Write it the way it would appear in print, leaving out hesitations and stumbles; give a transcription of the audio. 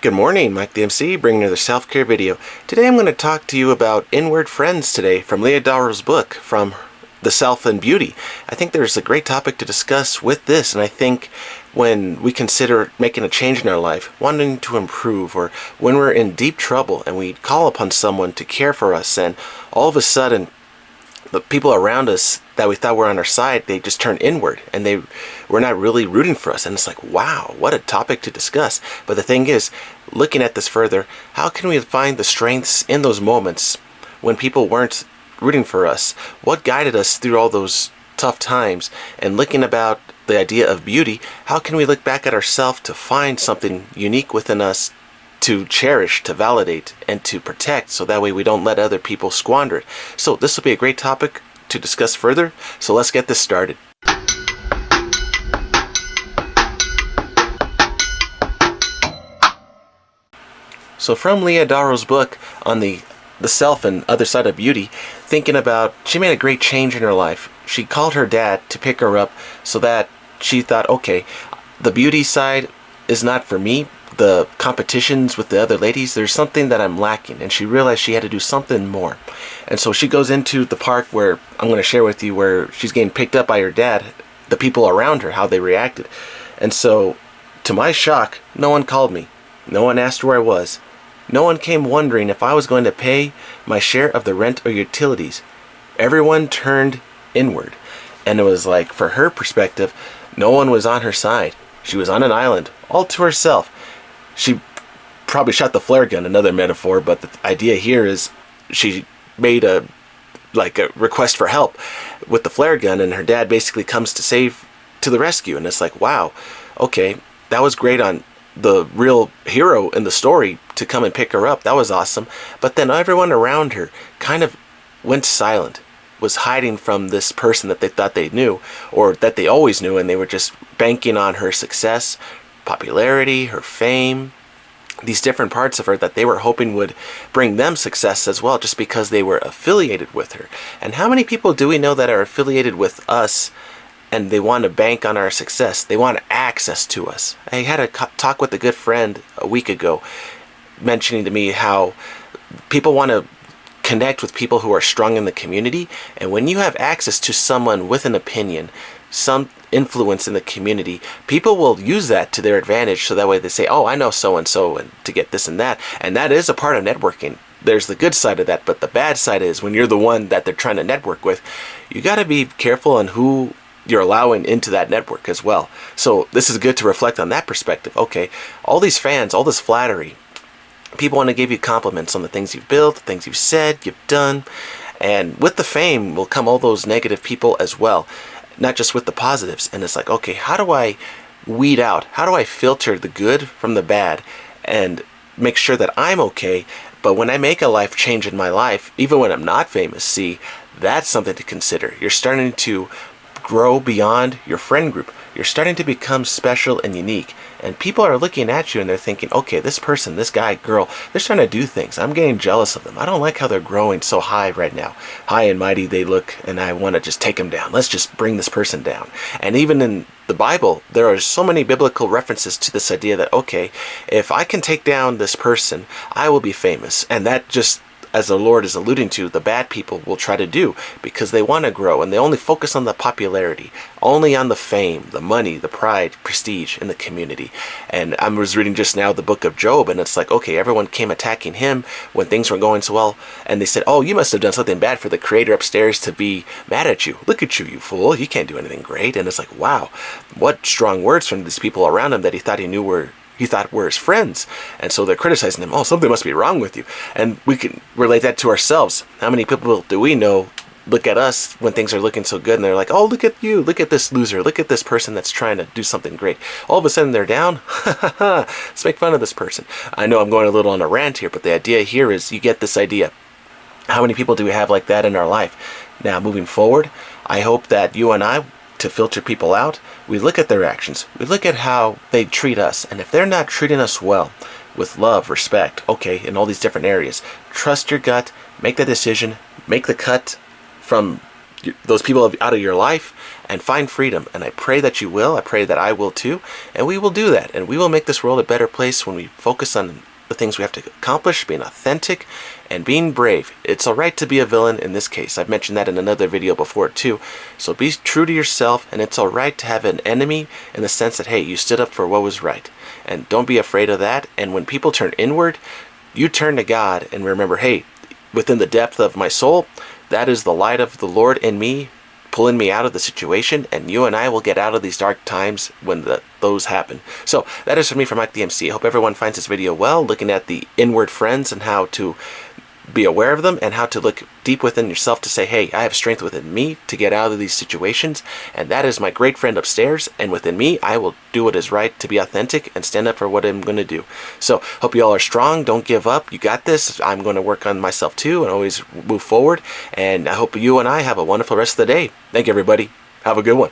Good morning, Mike the MC, bringing another self-care video. Today I'm going to talk to you about inward friends today from Leah Darrow's book, From the Self and Beauty. I think there's a great topic to discuss with this, and I think when we consider making a change in our life, wanting to improve, or when we're in deep trouble and we call upon someone to care for us, and all of a sudden the people around us that we thought were on our side, they just turn inward and they were not really rooting for us. And it's like, wow, what a topic to discuss. But the thing is, looking at this further, how can we find the strengths in those moments when people weren't rooting for us? What guided us through all those tough times? And looking about the idea of beauty, how can we look back at ourselves to find something unique within us to cherish, to validate, and to protect, so that way we don't let other people squander it. So this will be a great topic to discuss further, so let's get this started. So from Leah Darrow's book on the self and other side of beauty, thinking about, she made a great change in her life. She called her dad to pick her up so that she thought, okay, the beauty side is not for me. The competitions with the other ladies, there's something that I'm lacking, and she realized she had to do something more. And so she goes into the park where I'm going to share with you, where she's getting picked up by her dad, the people around her, how they reacted. And so, to my shock, no one called me. No one asked where I was. No one came wondering if I was going to pay my share of the rent or utilities. Everyone turned inward. And it was like, for her perspective, no one was on her side. She was on an island, all to herself. She probably shot the flare gun, another metaphor, but the idea here is she made a request for help with the flare gun, and her dad basically comes to the rescue. And it's like, wow, okay, that was great on the real hero in the story to come and pick her up. That was awesome. But then everyone around her kind of went silent, was hiding from this person that they thought they knew, or that they always knew, and they were just banking on her success, popularity, her fame, these different parts of her that they were hoping would bring them success as well, just because they were affiliated with her. And how many people do we know that are affiliated with us and they want to bank on our success? They want access to us. I had a talk with a good friend a week ago, mentioning to me how people want to connect with people who are strong in the community, and when you have access to someone with an opinion, some influence in the community, people will use that to their advantage, so that way they say, oh, I know so and to get this and that is a part of networking. There's the good side of that, but the bad side is when you're the one that they're trying to network with, you got to be careful on who you're allowing into that network as well. So this is good to reflect on that perspective. Okay, all these fans, all this flattery, people want to give you compliments on the things you've built, the things you've said, you've done, and with the fame will come all those negative people as well, not just with the positives. And it's like, okay, how do I weed out, how do I filter the good from the bad and make sure that I'm okay? But when I make a life change in my life, even when I'm not famous, see, that's something to consider. You're starting to grow beyond your friend group. You're starting to become special and unique, and people are looking at you and they're thinking, okay, this person, this guy, girl, they're trying to do things. I'm getting jealous of them. I don't like how they're growing so high right now. High and mighty they look, and I want to just take them down. Let's just bring this person down. And even in the Bible, there are so many biblical references to this idea that, okay, if I can take down this person, I will be famous. And that just, as the Lord is alluding to, the bad people will try to do, because they want to grow and they only focus on the popularity, only on the fame, the money, the pride, prestige in the community. And I was reading just now the book of Job, and it's like, okay, everyone came attacking him when things were going so well, and they said, oh, you must have done something bad for the creator upstairs to be mad at you. Look at you, you fool. You can't do anything great. And it's like, wow, what strong words from these people around him that he thought were his friends. And so they're criticizing him. Oh, something must be wrong with you. And we can relate that to ourselves. How many people do we know look at us when things are looking so good, and they're like, oh, look at you, look at this loser, look at this person that's trying to do something great. All of a sudden they're down. Let's make fun of this person. I know I'm going a little on a rant here, but the idea here is you get this idea. How many people do we have like that in our life? Now, moving forward, I hope that you and I, to filter people out, we look at their actions. We look at how they treat us. And if they're not treating us well, with love, respect, okay, in all these different areas, trust your gut, make the decision, make the cut from those people out of your life and find freedom. And I pray that you will. I pray that I will too. And we will do that. And we will make this world a better place when we focus on the things we have to accomplish, being authentic and being brave. It's all right to be a villain in this case. I've mentioned that in another video before too. So be true to yourself, and it's all right to have an enemy in the sense that, hey, you stood up for what was right. And don't be afraid of that. And when people turn inward, you turn to God and remember, hey, within the depth of my soul, that is the light of the Lord in me, pulling me out of the situation, and you and I will get out of these dark times when those happen. So that is for me from Mike the MC. I hope everyone finds this video well, looking at the inward friends and how to be aware of them, and how to look deep within yourself to say, hey, I have strength within me to get out of these situations, and that is my great friend upstairs, and within me I will do what is right to be authentic and stand up for what I'm going to do. So hope you all are strong. Don't give up. You got this. I'm going to work on myself too and always move forward, and I hope you and I have a wonderful rest of the day. Thank you, everybody. Have a good one.